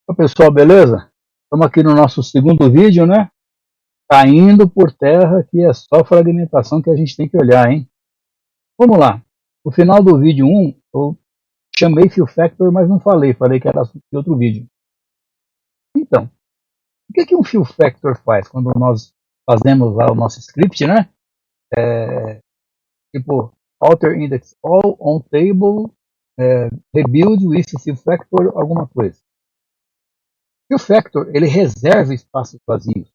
Olá, pessoal, beleza? Estamos aqui no nosso segundo vídeo, né? Caindo por terra, que é só fragmentação que a gente tem que olhar, hein? Vamos lá. No final do vídeo 1, eu chamei Fill Factor, mas não falei. Falei que era assunto de outro vídeo. Então, o que um Fill Factor faz quando nós fazemos lá o nosso script, né? Tipo, alter index all on table, rebuild with Fill Factor, alguma coisa. Fill Factor, ele reserva espaços vazios.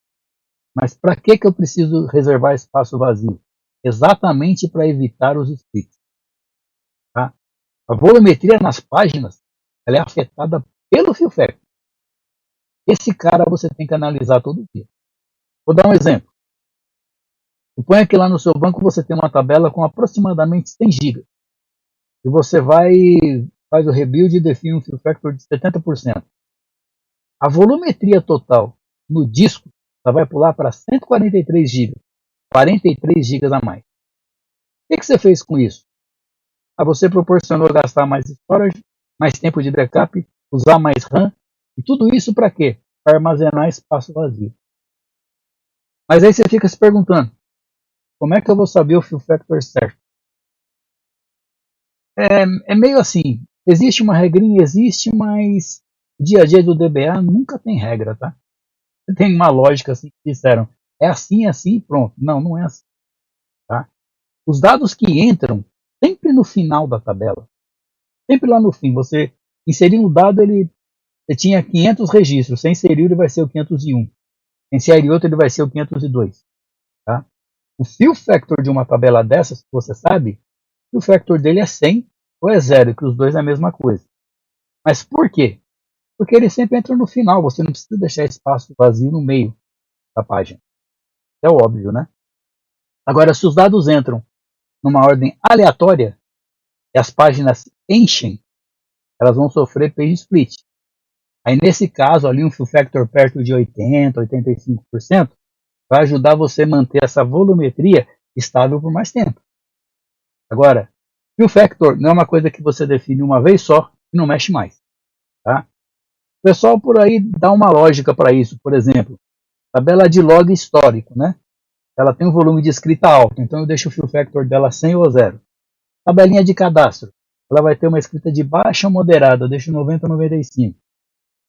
Mas para que eu preciso reservar espaço vazio? Exatamente para evitar os splits. Tá? A volumetria nas páginas ela é afetada pelo fill factor. Esse cara você tem que analisar todo dia. Vou dar um exemplo. Suponha que lá no seu banco você tem uma tabela com aproximadamente 100 GB. E você faz o rebuild e define um fill factor de 70%. A volumetria total no disco ela vai pular para 143 GB. 43 GB a mais. O que você fez com isso? Você proporcionou gastar mais storage, mais tempo de backup, usar mais RAM, e tudo isso para quê? Para armazenar espaço vazio. Mas aí você fica se perguntando, como é que eu vou saber o fill factor certo? É meio assim, existe uma regrinha, existe, mas o dia a dia do DBA nunca tem regra, tá? Tem uma lógica assim que disseram, é assim, pronto. Não, não é assim, tá? Os dados que entram sempre no final da tabela, sempre lá no fim, você inserir um dado, você tinha 500 registros, sem inserir ele vai ser o 501. Sem inserir outro ele vai ser o 502. Tá? O fill factor de uma tabela dessas, você sabe, o fill factor dele é 100 ou é 0, que os dois é a mesma coisa. Mas por quê? Porque ele sempre entra no final, você não precisa deixar espaço vazio no meio da página. É óbvio, né? Agora, se os dados entram numa ordem aleatória e as páginas enchem, elas vão sofrer page split. Aí, nesse caso, ali um fill factor perto de 80%, 85%, vai ajudar você a manter essa volumetria estável por mais tempo. Agora, fill factor não é uma coisa que você define uma vez só e não mexe mais. Tá? O pessoal por aí dá uma lógica para isso. Por exemplo, tabela de log histórico, né? Ela tem um volume de escrita alto, então eu deixo o fill factor dela 100 ou 0. Tabelinha de cadastro, ela vai ter uma escrita de baixa ou moderada, eu deixo 90 ou 95.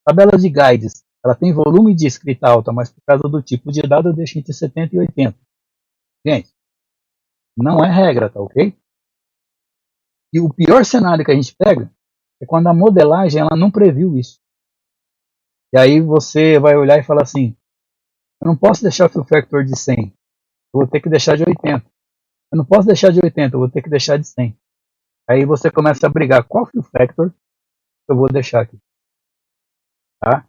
Tabela de guides, ela tem volume de escrita alta, mas por causa do tipo de dado eu deixo entre 70 e 80. Gente, não é regra, tá ok? E o pior cenário que a gente pega é quando a modelagem ela não previu isso. E aí você vai olhar e falar assim, eu não posso deixar o fill factor de 100, eu vou ter que deixar de 80. Eu não posso deixar de 80, eu vou ter que deixar de 100. Aí você começa a brigar qual fill factor eu vou deixar aqui. Tá?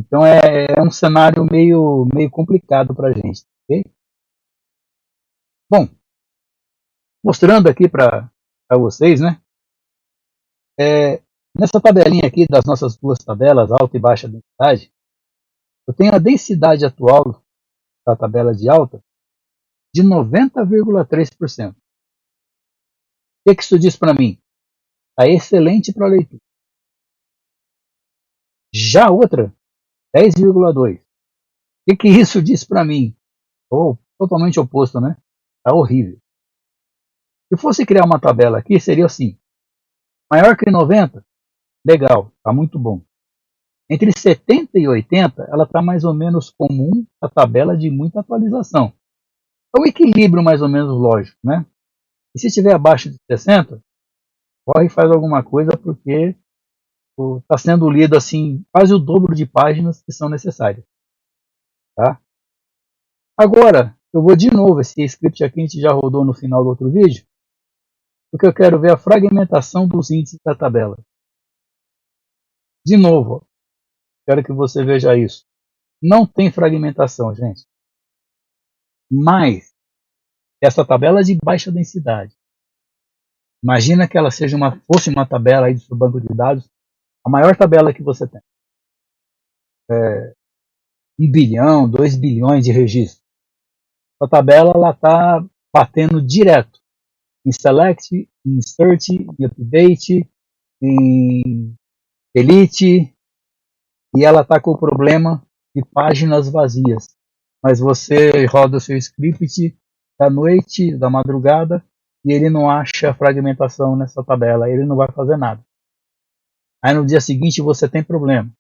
Então é um cenário meio complicado para a gente. Okay? Bom, mostrando aqui para vocês, né? Nessa tabelinha aqui das nossas duas tabelas, alta e baixa densidade, eu tenho a densidade atual da tabela de alta de 90,3%. O que isso diz para mim? Está excelente para leitura. Já a outra, 10,2%. O que isso diz para mim? Totalmente oposto, né? Está horrível. Se fosse criar uma tabela aqui, seria assim. Maior que 90, legal, está muito bom. Entre 70 e 80, ela está mais ou menos comum a tabela de muita atualização. É um equilíbrio mais ou menos lógico, né? E se estiver abaixo de 60, corre e faz alguma coisa porque está sendo lido assim quase o dobro de páginas que são necessárias. Tá? Agora, eu vou de novo, esse script aqui a gente já rodou no final do outro vídeo, porque eu quero ver a fragmentação dos índices da tabela. De novo, quero que você veja isso. Não tem fragmentação, gente. Mas, essa tabela de baixa densidade, imagina que ela fosse uma tabela aí do seu banco de dados, a maior tabela que você tem. 1 bilhão, 2 bilhões de registros. A tabela está batendo direto em select, em insert, em update, em delete, e ela está com o problema de páginas vazias. Mas você roda o seu script da noite, da madrugada, e ele não acha fragmentação nessa tabela, ele não vai fazer nada. Aí no dia seguinte você tem problema.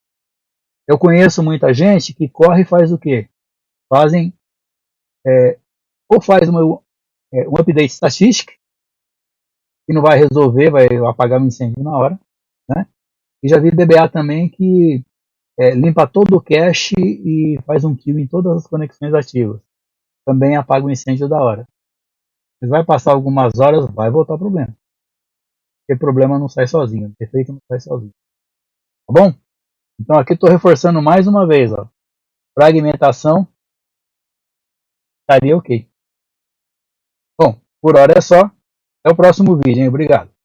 Eu conheço muita gente que corre e faz o quê? Fazem, ou faz um update estatístico, que não vai resolver, vai apagar o incêndio na hora, né? E já vi DBA também que limpa todo o cache e faz um kill em todas as conexões ativas. Também apaga o incêndio da hora. Mas vai passar algumas horas, vai voltar o problema. Porque problema não sai sozinho, defeito não sai sozinho. Tá bom? Então aqui estou reforçando mais uma vez, ó. Fragmentação estaria ok. Bom, por hora é só. Até o próximo vídeo, hein? Obrigado.